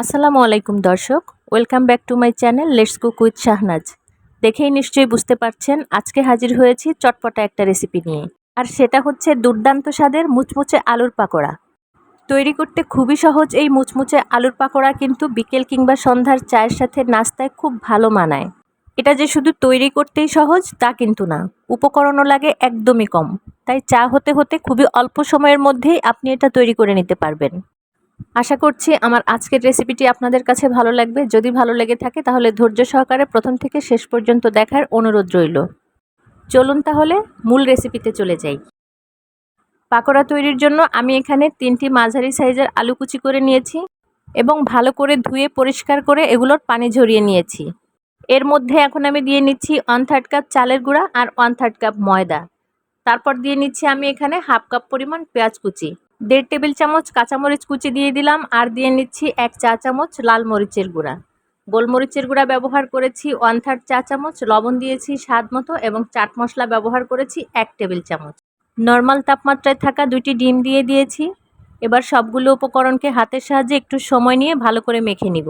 আসসালামু আলাইকুম দর্শক, welcome back to my channel let's cook with Shahnaz. দেখেই নিশ্চয়ই বুঝতে পারছেন আজকে হাজির হয়েছি চটপটা একটা রেসিপি নিয়ে, আর সেটা হচ্ছে দুর্দান্ত স্বাদের মুচমুচে আলুর পাকোড়া। তৈরি করতে খুবই সহজ এই মুচমুচে আলুর পাকোড়া কিন্তু বিকেল কিংবা সন্ধ্যার চায়ের সাথে নাস্তায় খুব ভালো মানায়। এটা যে শুধু তৈরি করতেই সহজ তা কিন্তু না, উপকরণও লাগে একদমই কম। তাই চা হতে হতে খুবই অল্প সময়ের মধ্যেই আপনি এটা তৈরি করে নিতে পারবেন। আশা করছি আমার আজকের রেসিপিটি আপনাদের কাছে ভালো লাগবে। যদি ভালো লেগে থাকে তাহলে ধৈর্য সহকারে প্রথম থেকে শেষ পর্যন্ত দেখার অনুরোধ রইল। চলুন তাহলে মূল রেসিপিতে চলে যাই। পাকোড়া তৈরির জন্য আমি এখানে 3টি মাঝারি সাইজের আলু কুচি করে নিয়েছি এবং ভালো করে ধুয়ে পরিষ্কার করে এগুলোর পানি ঝরিয়ে নিয়েছি। এর মধ্যে এখন আমি দিয়ে নিচ্ছি 1/3 কাপ চালের গুঁড়া আর 1/3 কাপ ময়দা। তারপর দিয়ে নিচ্ছি আমি এখানে হাফ কাপ পরিমাণ পেঁয়াজ কুচি, 1.5 টেবিল চামচ কাঁচামরিচ কুচি দিয়ে দিলাম, আর দিয়ে নিচ্ছি 1 চা চামচ লাল মরিচের গুঁড়া। গোলমরিচের গুঁড়া ব্যবহার করেছি 1/3 চা চামচ, লবণ দিয়েছি স্বাদ মতো এবং চাট মশলা ব্যবহার করেছি 1 টেবিল চামচ। নর্মাল তাপমাত্রায় থাকা 2টি ডিম দিয়ে দিয়েছি। এবার সবগুলো উপকরণকে হাতের সাহায্যে একটু সময় নিয়ে ভালো করে মেখে নিব।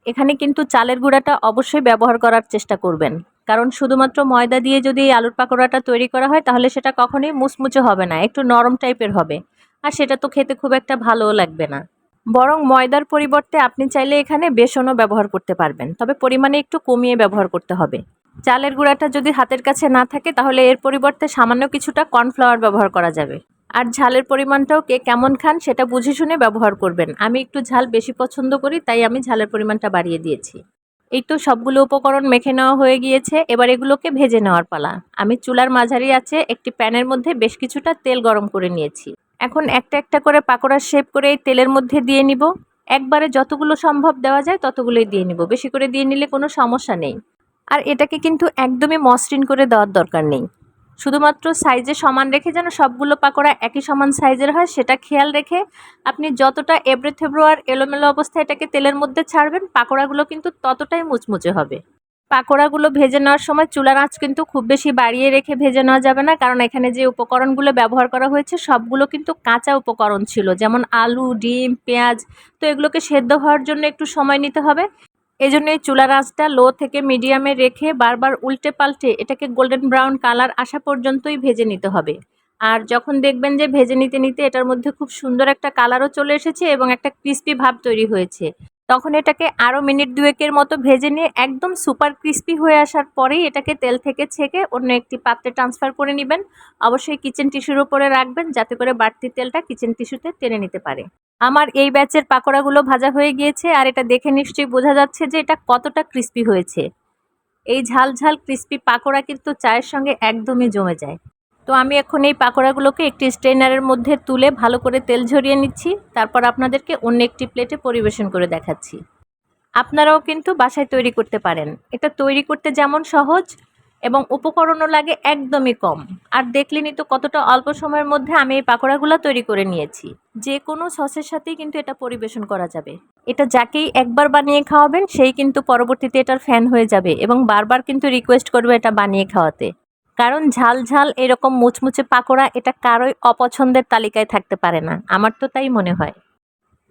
এখানে কিন্তু চালের গুঁড়াটা অবশ্যই ব্যবহার করার চেষ্টা করবেন, কারণ শুধুমাত্র ময়দা দিয়ে যদি এই আলুর পাকোড়াটা তৈরি করা হয় তাহলে সেটা কখনোই মুচমুচে হবে না, একটু নরম টাইপের হবে, আর সেটা তো খেতে খুব একটা ভালোও লাগবে না। বরং ময়দার পরিবর্তে আপনি চাইলে এখানে বেসনও ব্যবহার করতে পারবেন, তবে পরিমাণে একটু কমিয়ে ব্যবহার করতে হবে। চালের গুঁড়াটা যদি হাতের কাছে না থাকে তাহলে এর পরিবর্তে সামান্য কিছুটা কর্নফ্লাওয়ার ব্যবহার করা যাবে। আর ঝালের পরিমাণটাও কে কেমন খান সেটা বুঝে শুনে ব্যবহার করবেন। আমি একটু ঝাল বেশি পছন্দ করি, তাই আমি ঝালের পরিমাণটা বাড়িয়ে দিয়েছি। এই তো সবগুলো উপকরণ মেখে নেওয়া হয়ে গিয়েছে, এবার এগুলোকে ভেজে নেওয়ার পালা। আমি চুলার মাঝারি আঁচে একটি প্যানের মধ্যে বেশ কিছুটা তেল গরম করে নিয়েছি। এখন একটা একটা করে পাকোড়ার শেপ করে এই তেলের মধ্যে দিয়ে নিব। একবারে যতগুলো সম্ভব দেওয়া যায় ততগুলোই দিয়ে নিব, বেশি করে দিয়ে নিলে কোনো সমস্যা নেই। আর এটাকে কিন্তু একদমই মসৃণ করে দেওয়ার দরকার নেই, শুধুমাত্র সাইজে সমান রেখে যেন সবগুলো পাকোড়া একই সমান সাইজের হয় সেটা খেয়াল রেখে আপনি যতটা এবড়ো থেবড়ো আর এলোমেলো অবস্থায় এটাকে তেলের মধ্যে ছাড়বেন, পাকোড়াগুলো কিন্তু ততটাই মুচমুচে হবে। পাকোড়াগুলো ভেজে নেওয়ার সময় চুলার আঁচ কিন্তু খুব বেশি বাড়িয়ে রেখে ভেজে নেওয়া যাবে না, কারণ এখানে যে উপকরণগুলো ব্যবহার করা হয়েছে সবগুলো কিন্তু কাঁচা উপকরণ ছিল, যেমন আলু, ডিম, পেঁয়াজ। তো এগুলোকে সেদ্ধ হওয়ার জন্য একটু সময় নিতে হবে। এজন্য এই চুলার আঁচটা লো থেকে মিডিয়ামে রেখে বারবার উল্টে পাল্টে এটাকে গোল্ডেন ব্রাউন কালার আসা পর্যন্তই ভেজে নিতে হবে। আর যখন দেখবেন যে ভেজে নিতে নিতে এটার মধ্যে খুব সুন্দর একটা কালারও চলে এসেছে এবং একটা ক্রিস্পি ভাব তৈরি হয়েছে, তখন এটাকে আরও মিনিট দুয়েকের মতো ভেজে নিয়ে একদম সুপার ক্রিস্পি হয়ে আসার পরেই এটাকে তেল থেকে ছেঁকে অন্য একটি পাত্রে ট্রান্সফার করে নেবেন। অবশ্যই কিচেন টিস্যুর উপরে রাখবেন যাতে করে বাড়তি তেলটা কিচেন টিস্যুতে টেনে নিতে পারে। আমার এই ব্যাচের পাকোড়াগুলো ভাজা হয়ে গিয়েছে, আর এটা দেখে নিশ্চয়ই বোঝা যাচ্ছে যে এটা কতটা ক্রিস্পি হয়েছে। এই ঝাল ঝাল ক্রিস্পি পাকোড়া কিন্তু চায়ের সঙ্গে একদমই জমে যায়। তো আমি এখন এই পাকোড়াগুলোকে একটি স্ট্রেনারের মধ্যে তুলে ভালো করে তেল ঝরিয়ে নিচ্ছি, তারপর আপনাদেরকে অন্য একটি প্লেটে পরিবেশন করে দেখাচ্ছি। আপনারাও কিন্তু বাসায় তৈরি করতে পারেন। এটা তৈরি করতে যেমন সহজ এবং উপকরণও লাগে একদমই কম। আর দেখলেনই তো কতটা অল্প সময়ের মধ্যে আমি এই পাকোড়াগুলো তৈরি করে নিয়েছি। যে কোনো সসের সাথেই কিন্তু এটা পরিবেশন করা যাবে। এটা যাকেই একবার বানিয়ে খাওয়াবেন সেই কিন্তু পরবর্তীতে এটার ফ্যান হয়ে যাবে এবং বারবার কিন্তু রিকোয়েস্ট করবে এটা বানিয়ে খাওয়াতে। কারণ ঝাল ঝাল এরকম মুচমুচে পাকোড়া এটা কারোই অপছন্দের তালিকায় থাকতে পারে না, আমার তো তাই মনে হয়।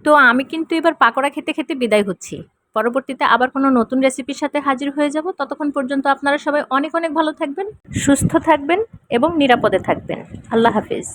তো আমি কিন্তু এবার পাকোড়া খেতে খেতে বিদায় হচ্ছি। পরবর্তীতে আবার কোনো নতুন রেসিপির সাথে হাজির হয়ে যাব। ততক্ষণ পর্যন্ত আপনারা সবাই অনেক অনেক ভালো থাকবেন, সুস্থ থাকবেন এবং নিরাপদে থাকবেন। আল্লাহ হাফেজ।